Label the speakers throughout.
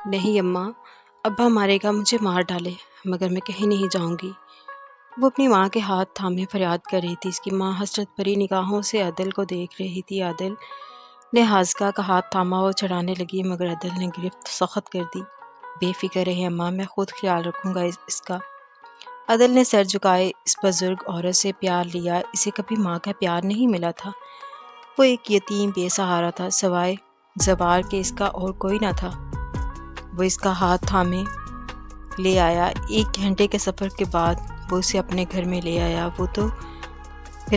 Speaker 1: نہیں اماں، ابا مارے گا، مجھے مار ڈالے مگر میں کہیں نہیں جاؤں گی۔ وہ اپنی ماں کے ہاتھ تھامے فریاد کر رہی تھی۔ اس کی ماں حسرت بھری نگاہوں سے عدل کو دیکھ رہی تھی۔ عدل نے حاذقہ کا ہاتھ تھاما اور چڑھانے لگی مگر عدل نے گرفت سخت کر دی۔ بے فکر رہے اماں، میں خود خیال رکھوں گا اس کا۔ عدل نے سر جھکائے اس بزرگ عورت سے پیار لیا۔ اسے کبھی ماں کا پیار نہیں ملا تھا۔ وہ ایک یتیم بے سہارا تھا، سوائے زوار کے اس کا اور کوئی نہ تھا۔ وہ اس کا ہاتھ تھامے لے آیا۔ 1 گھنٹے کے سفر کے بعد وہ اسے اپنے گھر میں لے آیا۔ وہ تو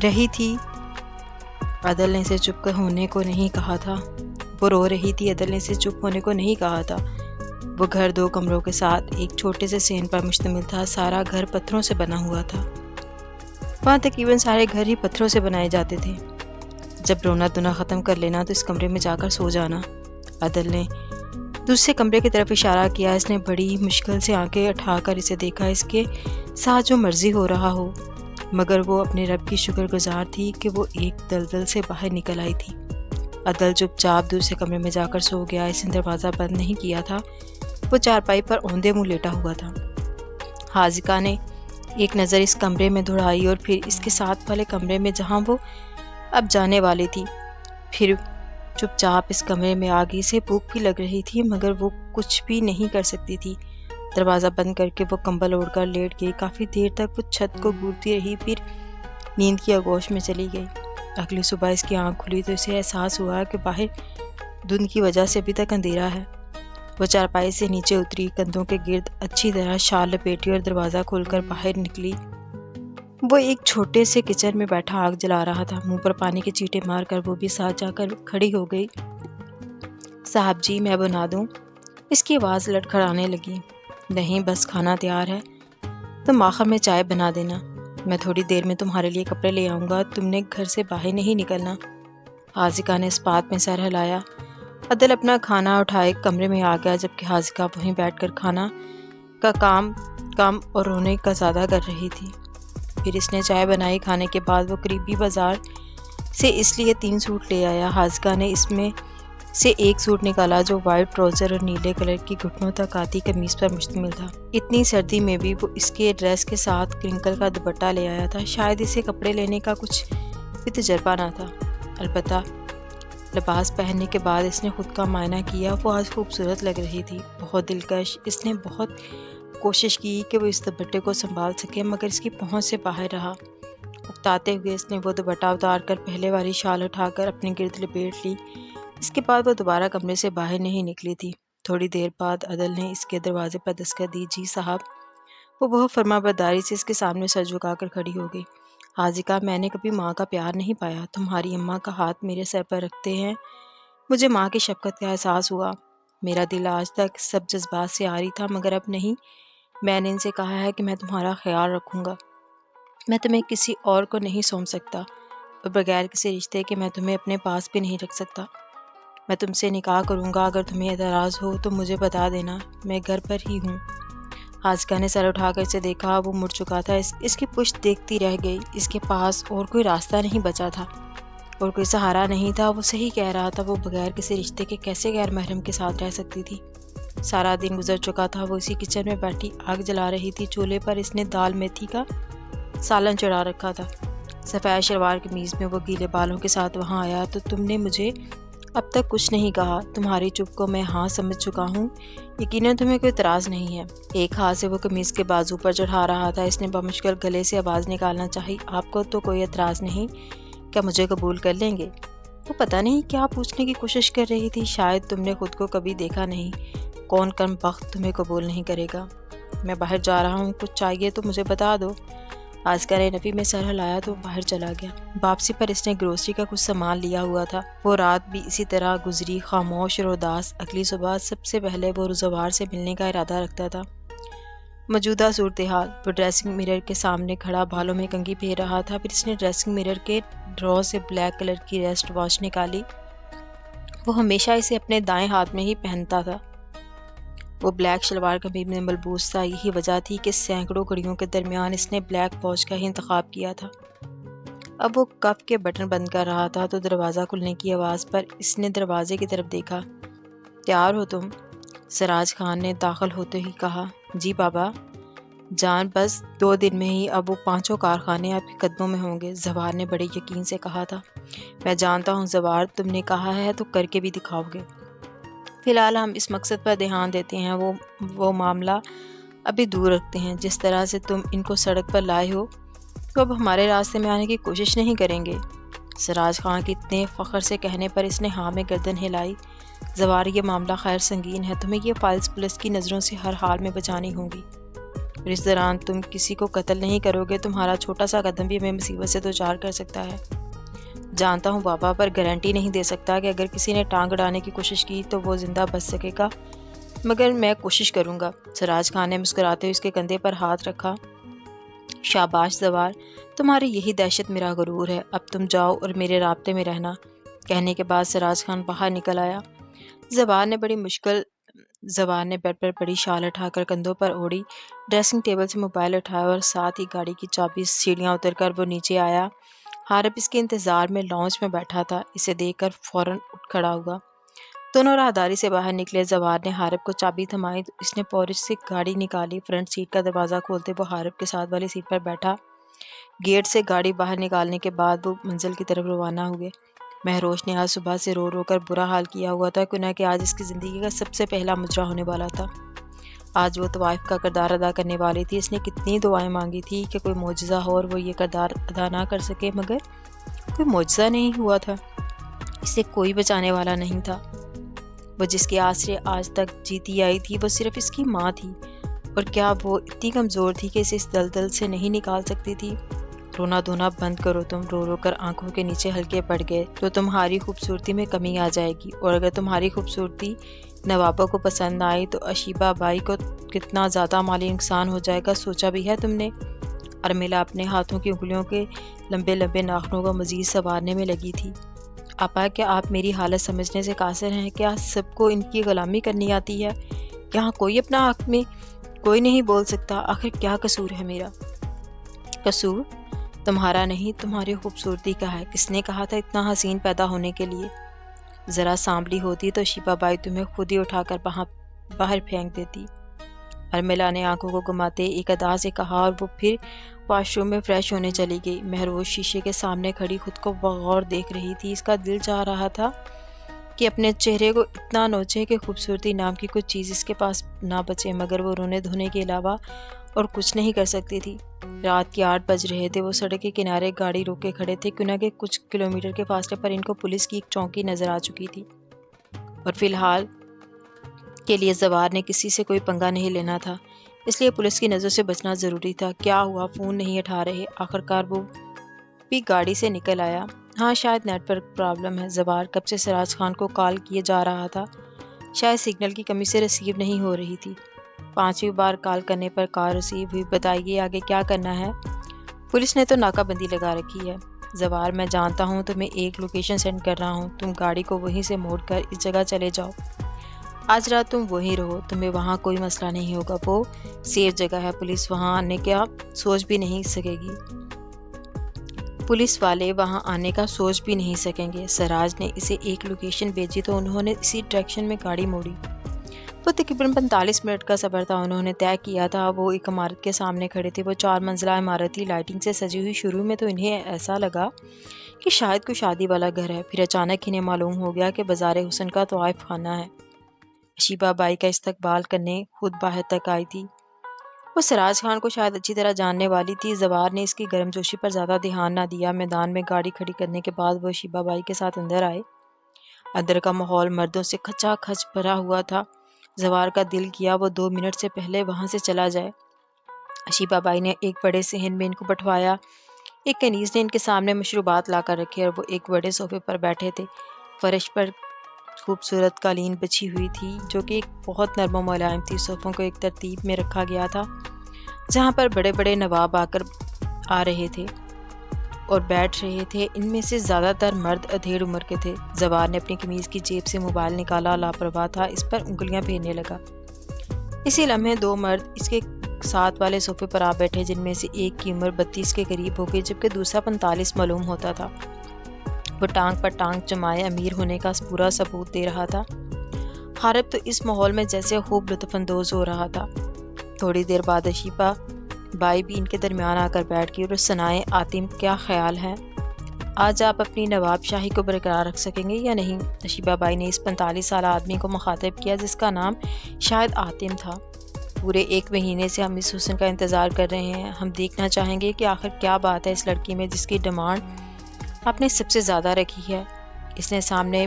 Speaker 1: رہی تھی، عدل نے اسے چپ ہونے کو نہیں کہا تھا۔ وہ رو رہی تھی، عدل نے اسے چپ ہونے کو نہیں کہا تھا۔ وہ گھر 2 کمروں کے ساتھ ایک چھوٹے سے صحن پر مشتمل تھا۔ سارا گھر پتھروں سے بنا ہوا تھا۔ وہاں تقریباً سارے گھر ہی پتھروں سے بنائے جاتے تھے۔ جب رونا دھونا ختم کر لینا تو اس کمرے میں جا کر سو جانا۔ عدل نے دوسرے کمرے کی طرف اشارہ کیا۔ اس نے بڑی مشکل سے آنکھیں اٹھا کر اسے دیکھا۔ اس کے ساتھ جو مرضی ہو رہا ہو، مگر وہ اپنے رب کی شکر گزار تھی کہ وہ ایک دلدل سے باہر نکل آئی تھی۔ عدل چپ چاپ دوسرے کمرے میں جا کر سو گیا۔ اس نے دروازہ بند نہیں کیا تھا۔ وہ چارپائی پر اوندے منہ لیٹا ہوا تھا۔ حاذقہ نے ایک نظر اس کمرے میں دوڑائی اور پھر اس کے ساتھ والے کمرے میں جہاں وہ اب جانے والی تھی۔ پھر چپ چاپ اس کمرے میں آ گئی۔ اسے بھوک بھی لگ رہی تھی مگر وہ کچھ بھی نہیں کر سکتی تھی۔ دروازہ بند کر کے وہ کمبل اوڑھ کر لیٹ گئی۔ کافی دیر تک وہ چھت کو گھورتی رہی، پھر نیند کی آغوش میں چلی گئی۔ اگلی صبح اس کی آنکھ کھلی تو اسے احساس ہوا کہ باہر دھند کی وجہ سے ابھی تک اندھیرا ہے۔ وہ چارپائی سے نیچے اتری، کندھوں کے گرد اچھی طرح شال لپیٹی اور دروازہ کھول کر باہر نکلی۔ وہ ایک چھوٹے سے کچن میں بیٹھا آگ جلا رہا تھا۔ منہ پر پانی کے چیٹے مار کر وہ بھی ساتھ جا کر کھڑی ہو گئی۔ صاحب جی، میں بنا دوں؟ اس کی آواز لڑکھڑانے لگی۔ نہیں، بس کھانا تیار ہے، تم آخر میں چائے بنا دینا۔ میں تھوڑی دیر میں تمہارے لیے کپڑے لے آؤں گا، تم نے گھر سے باہر نہیں نکلنا۔ حاذقہ نے اس بات میں سر ہلایا۔ عدل اپنا کھانا اٹھائے کمرے میں آ گیا، جبکہ حاذقہ وہیں بیٹھ کر کھانا کا کام کم اور رونے کا زیادہ کر رہی تھی۔ پھر اس نے چائے بنائی۔ کھانے کے بعد وہ قریبی بازار سے اس لیے 3 سوٹ لے آیا۔ حاذقہ نے اس میں سے ایک سوٹ نکالا جو وائٹ ٹراؤزر اور نیلے کلر کی گھٹنوں تک آتی قمیص پر مشتمل تھا۔ اتنی سردی میں بھی وہ اس کے ڈریس کے ساتھ کرنکل کا دوپٹہ لے آیا تھا۔ شاید اسے کپڑے لینے کا کچھ بھی تجربہ نہ تھا، البتہ لباس پہننے کے بعد اس نے خود کا معائنہ کیا۔ وہ آج خوبصورت لگ رہی تھی، بہت دلکش۔ اس نے بہت کوشش کی کہ وہ اس دوپٹے کو سنبھال سکے مگر اس کی پہنچ سے باہر رہا۔ اکتاتے ہوئے اس نے وہ دوپٹہ اتار کر پہلے والی شال اٹھا کر اپنے گرد لپیٹ لی۔ اس کے بعد وہ دوبارہ کمرے سے باہر نہیں نکلی تھی۔ تھوڑی دیر بعد عدل نے اس کے دروازے پر دستک دی۔ جی صاحب۔ وہ بہت فرما برداری سے اس کے سامنے سر جھکا کر کھڑی ہو گئی۔ حاذقہ، میں نے کبھی ماں کا پیار نہیں پایا۔ تمہاری اماں کا ہاتھ میرے سر پر رکھتے ہیں مجھے ماں کی شفقت کا احساس ہوا۔ میرا دل آج تک سب جذبات سے عاری تھا مگر اب نہیں۔ میں نے ان سے کہا ہے کہ میں تمہارا خیال رکھوں گا۔ میں تمہیں کسی اور کو نہیں سونپ سکتا اور بغیر کسی رشتے کے میں تمہیں اپنے پاس بھی نہیں رکھ سکتا۔ میں تم سے نکاح کروں گا، اگر تمہیں اعتراض ہو تو مجھے بتا دینا، میں گھر پر ہی ہوں۔ حاذقہ نے سر اٹھا کر اسے دیکھا۔ وہ مڑ چکا تھا، اس کی پشت دیکھتی رہ گئی۔ اس کے پاس اور کوئی راستہ نہیں بچا تھا اور کوئی سہارا نہیں تھا۔ وہ صحیح کہہ رہا تھا، وہ بغیر کسی رشتے کے کیسے غیر محرم کے ساتھ رہ سکتی تھی۔ سارا دن گزر چکا تھا۔ وہ اسی کچن میں بیٹھی آگ جلا رہی تھی۔ چولہے پر اس نے دال میتھی کا سالن چڑھا رکھا تھا۔ سفید شلوار قمیض میں وہ گیلے بالوں کے ساتھ وہاں آیا۔ تو تم نے مجھے اب تک کچھ نہیں کہا۔ تمہاری چپ کو میں ہاں سمجھ چکا ہوں۔ یقیناً تمہیں کوئی اعتراض نہیں ہے۔ ایک ہاتھ سے وہ قمیض کے بازو پر چڑھا رہا تھا۔ اس نے بمشکل گلے سے آواز نکالنا چاہی۔ آپ کو تو کوئی اعتراض نہیں؟ کیا مجھے قبول کر لیں گے؟ وہ پتہ نہیں کیا پوچھنے کی کوشش کر رہی تھی۔ شاید تم نے خود کو کبھی دیکھا نہیں۔ کون کم بخت تمہیں قبول نہیں کرے گا؟ میں باہر جا رہا ہوں، کچھ چاہیے تو مجھے بتا دو۔ حاذقہ نے نفی میں سر ہلایا تو باہر چلا گیا۔ واپسی پر اس نے گروسری کا کچھ سامان لیا ہوا تھا۔ وہ رات بھی اسی طرح گزری، خاموش اور اداس۔ اگلی صبح سب سے پہلے وہ زوار سے ملنے کا ارادہ رکھتا تھا۔ موجودہ صورتحال: وہ ڈریسنگ مرر کے سامنے کھڑا بالوں میں کنگھی پھیر رہا تھا۔ پھر اس نے ڈریسنگ مرر کے ڈرا سے بلیک کلر کی ریسٹ واچ نکالی۔ وہ ہمیشہ اسے اپنے دائیں ہاتھ میں ہی پہنتا تھا۔ وہ بلیک شلوار قمیض میں ملبوس تھا۔ یہی وجہ تھی کہ سینکڑوں گھڑیوں کے درمیان اس نے بلیک واچ کا ہی انتخاب کیا تھا۔ اب وہ کف کے بٹن بند کر رہا تھا تو دروازہ کھلنے کی آواز پر اس نے دروازے کی طرف دیکھا۔ تیار ہو تم؟ سراج خان نے داخل ہوتے ہی کہا، جی بابا جان، بس 2 دن میں ہی اب وہ 5 کارخانے آپ کے قدموں میں ہوں گے، زوار نے بڑے یقین سے کہا تھا۔ میں جانتا ہوں زوار، تم نے کہا ہے تو کر کے بھی دکھاؤ گے۔ فی الحال ہم اس مقصد پر دھیان دیتے ہیں، وہ معاملہ ابھی دور رکھتے ہیں۔ جس طرح سے تم ان کو سڑک پر لائے ہو تو اب ہمارے راستے میں آنے کی کوشش نہیں کریں گے۔ سراج خان کے اتنے فخر سے کہنے پر اس نے ہاں میں گردن ہلائی۔ زوار، یہ معاملہ خیر سنگین ہے، تمہیں یہ فائلز پولیس کی نظروں سے ہر حال میں بچانی ہوں گی، اور اس دوران تم کسی کو قتل نہیں کرو گے۔ تمہارا چھوٹا سا قدم بھی ہمیں مصیبت سے دوچار کر سکتا ہے۔ جانتا ہوں بابا، پر گارنٹی نہیں دے سکتا کہ اگر کسی نے ٹانگ اڑانے کی کوشش کی تو وہ زندہ بچ سکے گا، مگر میں کوشش کروں گا۔ سراج خان نے مسکراتے ہوئے اس کے کندھے پر ہاتھ رکھا۔ شاباش زوار، تمہاری یہی دہشت میرا غرور ہے، اب تم جاؤ اور میرے رابطے میں رہنا۔ کہنے کے بعد سراج خان باہر نکل آیا۔ زوار نے بیڈ پر بڑی شال اٹھا کر کندھوں پر اوڑھی، ڈریسنگ ٹیبل سے موبائل اٹھایا اور ساتھ ہی گاڑی کی چابی سیڑھیاں اتر کر وہ نیچے آیا۔ حارب اس کے انتظار میں لاؤنج میں بیٹھا تھا، اسے دیکھ کر فوراً اٹھ کھڑا ہوا۔ دونوں راہداری سے باہر نکلے۔ زوار نے حارب کو چابی تھمائی تو اس نے پورچ سے گاڑی نکالی۔ فرنٹ سیٹ کا دروازہ کھولتے وہ حارب کے ساتھ والی سیٹ پر بیٹھا۔ گیٹ سے گاڑی باہر نکالنے کے بعد وہ منزل کی طرف روانہ ہوئے۔ مہروش نے آج صبح سے رو رو کر برا حال کیا ہوا تھا، گناہ کہ آج اس کی زندگی کا سب سے پہلا مجرا ہونے والا تھا۔ آج وہ طوائف کا کردار ادا کرنے والی تھی۔ اس نے کتنی دعائیں مانگی تھی کہ کوئی معجزہ ہو اور وہ یہ کردار ادا نہ کر سکے، مگر کوئی معجزہ نہیں ہوا تھا۔ اسے کوئی بچانے والا نہیں تھا۔ وہ جس کے آسرے آج تک جیتی آئی تھی وہ صرف اس کی ماں تھی، اور کیا وہ اتنی کمزور تھی کہ اسے اس دلدل سے نہیں نکال سکتی تھی؟ رونا دھونا بند کرو تم، رو رو کر آنکھوں کے نیچے ہلکے پڑ گئے تو تمہاری خوبصورتی میں کمی آ جائے گی، اور اگر تمہاری خوبصورتی نوابوں کو پسند آئی تو اشیبہ بائی کو کتنا زیادہ مالی نقصان ہو جائے گا، سوچا بھی ہے تم نے؟ ارمیلا اپنے ہاتھوں کی انگلیوں کے لمبے لمبے ناخنوں کو مزید سنوارنے میں لگی تھی۔ آپا، کیا آپ میری حالت سمجھنے سے قاصر ہیں؟ کیا سب کو ان کی غلامی کرنی آتی ہے؟ یہاں کوئی اپنا حق میں کوئی نہیں بول سکتا، آخر کیا قصور ہے میرا؟ قصور تمہارا نہیں، تمہاری خوبصورتی کا ہے۔ کس نے کہا تھا اتنا حسین پیدا ہونے کے لیے؟ ذرا سانبلی ہوتی تو شیبہ بائی تمہیں خود ہی اٹھا کر باہر پھینک دیتی۔ ارمیلا نے آنکھوں کو گھماتے ایک ادا سے کہا، اور وہ پھر واش روم میں فریش ہونے چلی گئی۔ مہروش شیشے کے سامنے کھڑی خود کو بغور دیکھ رہی تھی۔ اس کا دل چاہ رہا تھا کہ اپنے چہرے کو اتنا نوچے کہ خوبصورتی نام کی کوئی چیز اس کے پاس نہ بچے، مگر وہ رونے دھونے کے علاوہ اور کچھ نہیں کر سکتی تھی۔ رات کے 8 بج رہے تھے۔ وہ سڑک کے کنارے گاڑی روک کے کھڑے تھے، کیونکہ کہ کچھ کلومیٹر کے فاصلے پر ان کو پولیس کی ایک چوکی نظر آ چکی تھی، اور فی الحال کے لیے زوار نے کسی سے کوئی پنگا نہیں لینا تھا، اس لیے پولیس کی نظر سے بچنا ضروری تھا۔ کیا ہوا؟ فون نہیں اٹھا رہے؟ آخرکار وہ بھی گاڑی سے نکل آیا۔ ہاں، شاید نیٹ ورک پرابلم ہے۔ زوار کب سے سراج خان کو کال کیے جا رہا تھا، شاید سگنل کی کمی سے ریسیو نہیں ہو رہی تھی۔ 5ویں بار کال کرنے پر کال ریسیو ہوئی۔ بتائیے آگے کیا کرنا ہے؟ پولیس نے تو ناکہ بندی لگا رکھی ہے۔ زوار، میں جانتا ہوں، تمہیں ایک لوکیشن سینڈ کر رہا ہوں، تم گاڑی کو وہیں سے موڑ کر اس جگہ چلے جاؤ۔ آج رات تم وہیں رہو، تمہیں وہاں کوئی مسئلہ نہیں ہوگا، وہ سیف جگہ ہے، پولیس وہاں آنے کا سوچ بھی نہیں سکے گی، پولیس والے وہاں آنے کا سوچ بھی نہیں سکیں گے۔ سراج نے اسے ایک لوکیشن بھیجی تو انہوں نے اسی ڈائریکشن میں گاڑی موڑی۔ وہ تقریباً 45 منٹ کا سفر تھا۔ انہوں نے طے کیا تھا۔ وہ ایک عمارت کے سامنے کھڑے تھے۔ وہ 4 منزلہ عمارت تھی، لائٹنگ سے سجی ہوئی۔ شروع میں تو انہیں ایسا لگا کہ شاید کوئی شادی والا گھر ہے، پھر اچانک انہیں معلوم ہو گیا کہ بازار حسن کا طوائف خانہ ہے۔ اشیبہ بائی کا استقبال کرنے خود باہر تک آئی تھی۔ وہ سراج خان کو شاید اچھی طرح جاننے والی تھی۔ زوار نے اس کی گرم جوشی پر زیادہ دھیان نہ دیا۔ میدان میں گاڑی کھڑی کرنے کے بعد وہ اشیبہ بائی کے ساتھ اندر آئے۔ اندر کا ماحول مردوں سے کھچا کھچ بھرا ہوا تھا۔ زوار کا دل کیا وہ 2 منٹ سے پہلے وہاں سے چلا جائے۔ اشیبہ بائی نے ایک بڑے صحن میں ان کو بٹھوایا۔ ایک کنیز نے ان کے سامنے مشروبات لا کر رکھے اور وہ ایک بڑے صوفے پر بیٹھے تھے۔ فرش پر خوبصورت قالین بچھی ہوئی تھی جو کہ بہت نرم و ملائم تھی۔ صوفوں کو ایک ترتیب میں رکھا گیا تھا جہاں پر بڑے بڑے نواب آ رہے تھے اور بیٹھ رہے تھے۔ ان میں سے زیادہ تر مرد ادھیڑ عمر کے تھے۔ زوار نے اپنی قمیض کی جیب سے موبائل نکالا، لاپرواہ تھا، اس پر انگلیاں پھیرنے لگا۔ اسی لمحے 2 مرد اس کے ساتھ والے صوفے پر آ بیٹھے، جن میں سے ایک کی عمر 32 کے قریب ہو گئی جبکہ دوسرا 45 معلوم ہوتا تھا۔ وہ ٹانگ پر ٹانگ جمائے امیر ہونے کا پورا ثبوت دے رہا تھا۔ حارب تو اس ماحول میں جیسے خوب لطف اندوز ہو رہا تھا۔ تھوڑی دیر بعد اشیبا بائی بھی ان کے درمیان آ کر بیٹھ گئی اور سنائیں آتم، کیا خیال ہے؟ آج آپ اپنی نواب شاہی کو برقرار رکھ سکیں گے یا نہیں؟ اشیبا بائی نے اس 45 سالہ آدمی کو مخاطب کیا جس کا نام شاید آتم تھا۔ پورے 1 مہینے سے ہم اس حسن کا انتظار کر رہے ہیں۔ ہم دیکھنا چاہیں گے کہ آخر کیا بات ہے اس لڑکی میں جس کی ڈیمانڈ آپ نے سب سے زیادہ رکھی ہے۔ اس نے سامنے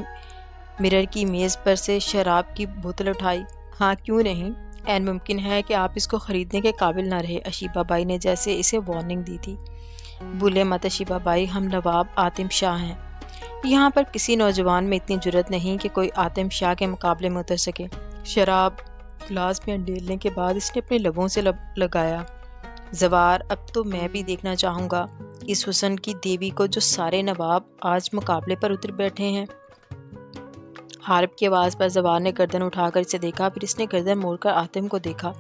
Speaker 1: مرر کی میز پر سے شراب کی بوتل اٹھائی۔ ہاں کیوں نہیں؟ عین ممکن ہے کہ آپ اس کو خریدنے کے قابل نہ رہے، اشیبا بائی نے جیسے اسے وارننگ دی تھی۔ بھولے مت اشیبا بائی، ہم نواب آتم شاہ ہیں۔ یہاں پر کسی نوجوان میں اتنی جرأت نہیں کہ کوئی آتم شاہ کے مقابلے میں اتر سکے۔ شراب گلاس میں انڈیلنے کے بعد اس نے اپنے لبوں سے لگایا۔ زوار، اب تو میں بھی دیکھنا چاہوں گا اس حسن کی دیوی کو جو سارے نواب آج مقابلے پر اتر بیٹھے ہیں۔ حارب کی آواز پر زوار نے گردن اٹھا کر اسے دیکھا، پھر اس نے گردن موڑ کر آتم کو دیکھا۔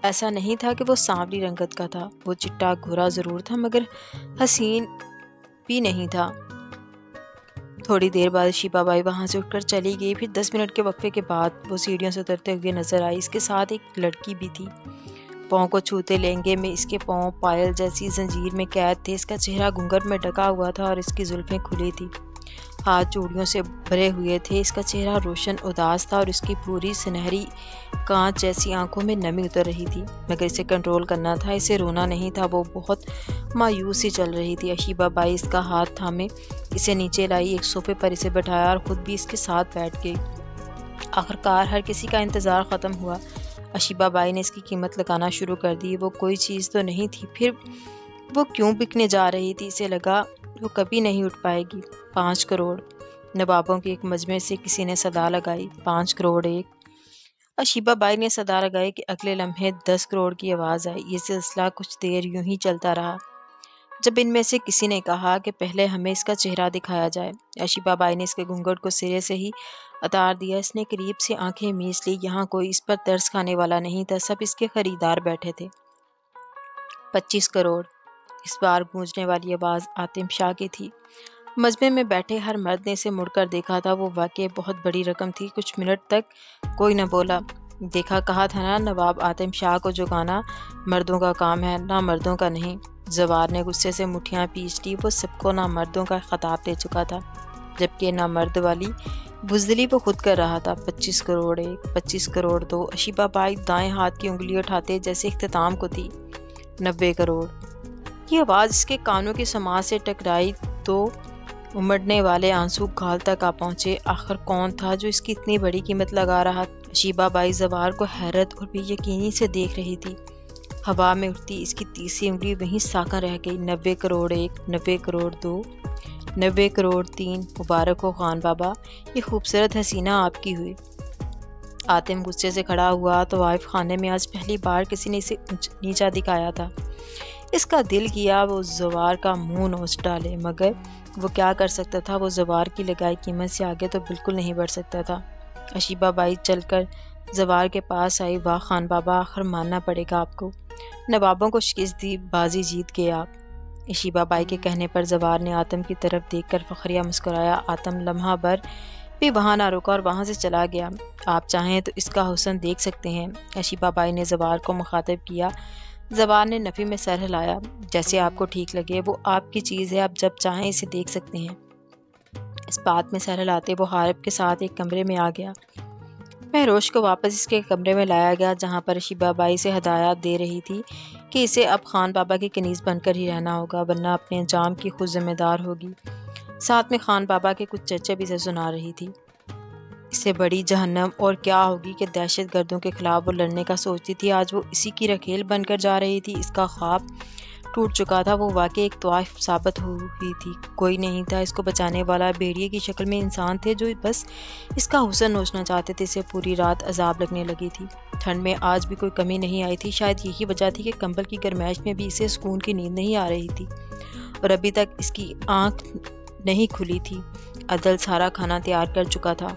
Speaker 1: ایسا نہیں تھا کہ وہ سانولی رنگت کا تھا، وہ چٹا گورا ضرور تھا مگر حسین بھی نہیں تھا۔ تھوڑی دیر بعد اشیبا بائی وہاں سے اٹھ کر چلی گئی، پھر 10 منٹ کے وقفے کے بعد وہ سیڑھیوں سے اترتے ہوئے نظر آئی۔ اس کے ساتھ ایک لڑکی بھی تھی۔ پاؤں کو چھوتے لہنگے میں اس کے پاؤں پائل جیسی زنجیر میں قید تھے، اس کا چہرہ گھونگھٹ میں ڈھکا ہوا تھا اور اس کی زلفیں کھلی تھی، ہاتھ چوڑیوں سے بھرے ہوئے تھے۔ اس کا چہرہ روشن اداس تھا اور اس کی پوری سنہری کانچ جیسی آنکھوں میں نمی اتر رہی تھی، مگر اسے کنٹرول کرنا تھا، اسے رونا نہیں تھا۔ وہ بہت مایوس سی چل رہی تھی۔ اشیبا بائی اس کا ہاتھ تھامے اسے نیچے لائی، ایک صوفے پر اسے بٹھایا اور خود بھی اس کے ساتھ بیٹھ گئی۔ آخرکار ہر کسی کا انتظار ختم ہوا۔ اشیبا بائی نے اس کی قیمت لگانا شروع کر دی۔ وہ کوئی چیز تو نہیں تھی، پھر وہ کیوں بکنے جا رہی تھی؟ اسے لگا وہ کبھی نہیں اٹھ پائے گی۔ 5 کروڑ! نوابوں کے ایک مجمع سے کسی نے صدا لگائی، 5 کروڑ ایک! اشیبا بائی نے صدا لگائی کہ اگلے لمحے 10 کروڑ کی آواز آئی۔ یہ سلسلہ کچھ دیر یوں ہی چلتا رہا، جب ان میں سے کسی نے کہا کہ پہلے ہمیں اس کا چہرہ دکھایا جائے۔ اشیبا بائی نے اس کے گھونگھٹ کو سرے سے ہی اتار دیا۔ اس نے قریب سے آنکھیں میچ لی۔ یہاں کوئی اس پر ترس کھانے والا نہیں تھا، سب اس کے خریدار بیٹھے تھے۔ 25 کروڑ! اس بار گونجنے والی آواز آتم شاہ کی تھی۔ مجمع میں بیٹھے ہر مرد نے اسے مڑ کر دیکھا تھا۔ وہ واقعی بہت بڑی رقم تھی۔ کچھ منٹ تک کوئی نہ بولا۔ دیکھا، کہا تھا نا، نواب آتم شاہ کو جگانا مردوں کا کام ہے، نہ مردوں کا نہیں۔ زوار نے غصے سے مٹھیاں پیچ لی۔ وہ سب کو نہ مردوں کا خطاب دے چکا تھا، جبکہ نہ مرد والی بزدلی وہ خود کر رہا تھا۔ 25 کروڑ ایک، 25 کروڑ دو! اشیبا بائی دائیں ہاتھ کی انگلی اٹھاتے جیسے اختتام کو تھی۔ 90 کروڑ! یہ آواز اس کے کانوں کی سماعت سے ٹکرائی تو امڑنے والے آنسو گال تک آ پہنچے۔ آخر کون تھا جو اس کی اتنی بڑی قیمت لگا رہا تھا؟ اشیبا بائی زوار کو حیرت اور بے یقینی سے دیکھ رہی تھی۔ ہوا میں اٹھتی اس کی تیسری انگلی وہیں ساکن رہ گئی۔ 90 کروڑ ایک، 90 کروڑ دو، 90 کروڑ تین! مبارک ہو خان بابا، یہ خوبصورت حسینہ آپ کی ہوئی۔ آتم غصے سے کھڑا ہوا۔ طوائف خانے میں آج پہلی بار کسی نے اسے نیچا دکھایا تھا۔ اس کا دل کیا وہ زوار کا منہ نوچ ڈالے، مگر وہ کیا کر سکتا تھا؟ وہ زوار کی لگائی قیمت سے آگے تو بالکل نہیں بڑھ سکتا تھا۔ اشیبا بائی چل کر زوار کے پاس آئی۔ واہ خان بابا، آخر ماننا پڑے گا آپ کو، نوابوں کو شکست دی، بازی جیت گئے آپ۔ اشیبا بائی کے کہنے پر زوار نے آتم کی طرف دیکھ کر فخریہ مسکرایا۔ آتم لمحہ بھر بھی وہاں نہ رکا اور وہاں سے چلا گیا۔ آپ چاہیں تو اس کا حسن دیکھ سکتے ہیں، اشیبا بائی نے زوار کو مخاطب کیا۔ زوار نے نفی میں سر ہلایا۔ جیسے آپ کو ٹھیک لگے، وہ آپ کی چیز ہے، آپ جب چاہیں اسے دیکھ سکتے ہیں۔ اس بات میں سر ہلاتے وہ حارب کے ساتھ ایک کمرے میں آ گیا۔ مہروش کو واپس اس کے کمرے میں لایا گیا، جہاں پر اشیبا بائی سے ہدایات دے رہی تھی کہ اسے اب خان بابا کی کنیز بن کر ہی رہنا ہوگا، ورنہ اپنے انجام کی خود ذمہ دار ہوگی۔ ساتھ میں خان بابا کے کچھ چرچے بھی اسے سنا رہی تھی۔ اس سے بڑی جہنم اور کیا ہوگی کہ دہشت گردوں کے خلاف وہ لڑنے کا سوچتی تھی، آج وہ اسی کی رکھیل بن کر جا رہی تھی۔ اس کا خواب ٹوٹ چکا تھا، وہ واقعی ایک طوائف ثابت ہوئی تھی۔ کوئی نہیں تھا اس کو بچانے والا، بھیڑیے کی شکل میں انسان تھے جو بس اس کا حسن نوچنا چاہتے تھے۔ اسے پوری رات عذاب لگنے لگی تھی۔ ٹھنڈ میں آج بھی کوئی کمی نہیں آئی تھی، شاید یہی وجہ تھی کہ کمبل کی گرمائش میں بھی اسے سکون کی نیند نہیں آ رہی تھی، اور ابھی تک اس کی آنکھ نہیں کھلی تھی۔ عدل سارا کھانا تیار کر چکا تھا۔